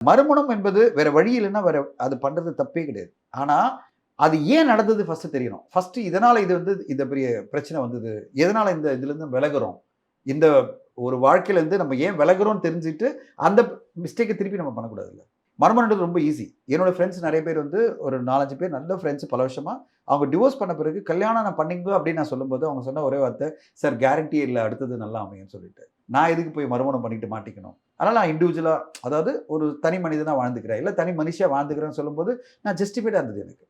மறுமணம் என்பது வேற வழி இல்லைன்னா வேற அது பண்றது தப்பே கிடையாது. ஆனா, அது ஏன் நடந்தது ஃபர்ஸ்ட் தெரியணும். ஃபர்ஸ்ட் இதனால இது வந்து இந்த பெரிய பிரச்சனை வந்தது. எதனால இந்த இதுலருந்து விலகுறோம். இந்த ஒரு வாழ்க்கையிலருந்து நம்ம ஏன் விலகுறோம்னு தெரிஞ்சுட்டு, அந்த மிஸ்டேக்க திருப்பி நம்ம பண்ணக்கூடாதுல்ல. மறுமணம்ன்றது ரொம்ப ஈஸி. என்னோட ஃப்ரெண்ட்ஸ் நெறைய பேர் வந்து ஒரு 4, 5 பேர் நல்ல ஃப்ரெண்ட்ஸ் பல வருஷமா. அவங்க டிவோர்ஸ் பண்ண பிறகு கல்யாணம் நான் பண்ணிக்கோ அப்படின்னு நான் சொல்லும்போது, அவங்க சொன்ன ஒரே வார்த்தை, "சார் கேரண்டியே இல்ல அடுத்தது நல்லா அமையும்ன்னு" சொல்லிட்டு. நான் எதுக்கு போய் மறுமணம் பண்ணிட்டு மாட்டிக்கணும். அதனால நான் இண்டிவிஜுவலா அதாவது ஒரு தனி மனிதனா வாழ்ந்துக்கிறேன். இல்ல தனி மனுஷியா வாழ்ந்துக்கிறேன்னு சொல்லும்போது, நான் ஜஸ்டிஃபைடா இருந்தது எனக்கு.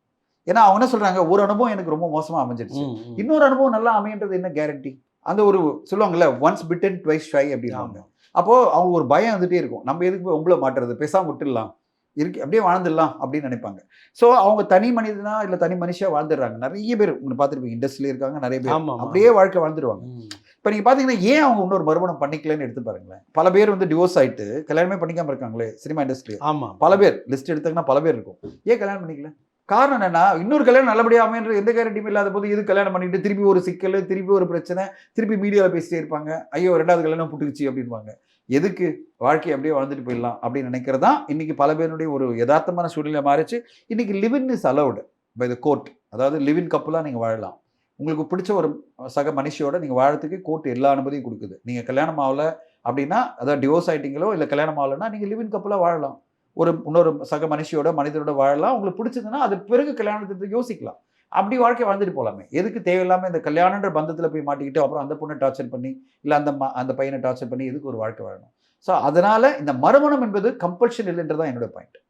ஏன்னா அவங்க என்ன சொல்றாங்க, ஒரு அனுபவம் எனக்கு ரொம்ப மோசமா அமைஞ்சிருச்சு. ம், ம். இன்னொரு அனுபவம் நல்லா அமையுன்றது என்ன கேரண்டி? அந்த ஒரு சொல்லுவாங்கல்ல, ஒன்ஸ் பிட்டன் ட்வைஸ் ஷை அப்படின்னுவாங்க. ஆமா. அப்போ அவங்க ஒரு பயம் வந்துட்டே இருக்கும். நம்ம எதுக்கு போய் வம்புல மாட்டுறது? பேசாம விட்டுடலாம். இருக்கு அப்படியே வாழ்ந்துடலாம் அப்படின்னு நினைப்பாங்க. ஸோ அவங்க தனி மனிதனா இல்ல தனி மனுஷியா வாழ்ந்துடுறாங்க. நெறைய பேர் நீங்க பார்த்துருப்பீங்க. இண்டஸ்ட்ரியில இருக்காங்க நெறைய பேர். ஆமாமா. அப்படியே வாழ்க்கை வாழ்ந்துருவாங்க. ம். இப்ப நீங்க பார்த்தீங்கன்னா, ஏன் அவங்க இன்னொரு மறுமணம் பண்ணிக்கலன்னு எடுத்து பாருங்களேன். பல பேர் வந்து டிவோர்ஸ் ஆயிட்டு கல்யாணமே பண்ணிக்காம இருக்காங்களே சினிமா இண்டஸ்ட்ரியில. ஆமா. பல பேர் லிஸ்ட் எடுத்தீங்கன்னா பல பேர் இருக்கும். ஏன் கல்யாணம் பண்ணிக்கல? காரணம் என்னன்னா, இன்னொரு கல்யாணம் நல்லபடியா அமையன்ற எந்த கேரண்டியும் இல்லாத போது எதுக்கு கல்யாணம் பண்ணிட்டு திருப்பி ஒரு சிக்கலு, திருப்பி ஒரு பிரச்சனை, திருப்பி மீடியால பேசிட்டே இருப்பாங்க. ஐயோ! 2வது கல்யாணம் புட்டுக்குச்சு அப்படின்னுவாங்க. எதுக்கு? வாழ்க்கைய அப்படியே வாழ்ந்துட்டு போயிடலாம் அப்படின்னு நினைக்கிறது தான் இன்னைக்கு பல பேருடைய ஒரு எதார்த்தமான சூழ்நிலை மாறிச்சு. இன்னைக்கு live in is allowed by the court. அதாவது லிவ் இன் கப்புலா நீங்க வாழலாம். உங்களுக்கு பிடிச்ச ஒரு சக மனுஷியோட நீங்க வாழறதுக்கு கோர்ட் எல்லா அனுமதியும் குடுக்குது. நீங்க கல்யாணம் ஆவல அப்படின்னா, அதாவது டிவோர்ஸ் ஆயிட்டீங்களோ, இல்ல கல்யாணம் ஆவலன்னா, நீங்க லிவ் இன் கப்புலா வாழலாம். ஒரு இன்னொரு சக மனுஷியோட, மனிதரோட வாழலாம். உங்களுக்கு பிடிச்சதுன்னா, அது பிறகு கல்யாணத்துக்கு யோசிக்கலாம். அப்படி வாழ்க்கை வாழ்ந்துட்டு போலாமே. எதுக்கு தேவையில்லாம இந்த கல்யாணன்ற பந்தத்துல போய் மாட்டிக்கிட்டு, அப்புறம் அந்த பொண்ண டார்ச்சர் பண்ணி, இல்ல அந்த பையன டார்ச்சர் பண்ணி எதுக்கு ஒரு வாழ்க்கை வாழணும்? ஸோ அதனால இந்த மறுமணம் என்பது கம்பல்ஷன் இல்லைன்றது தான் என்னோட பாயிண்ட்.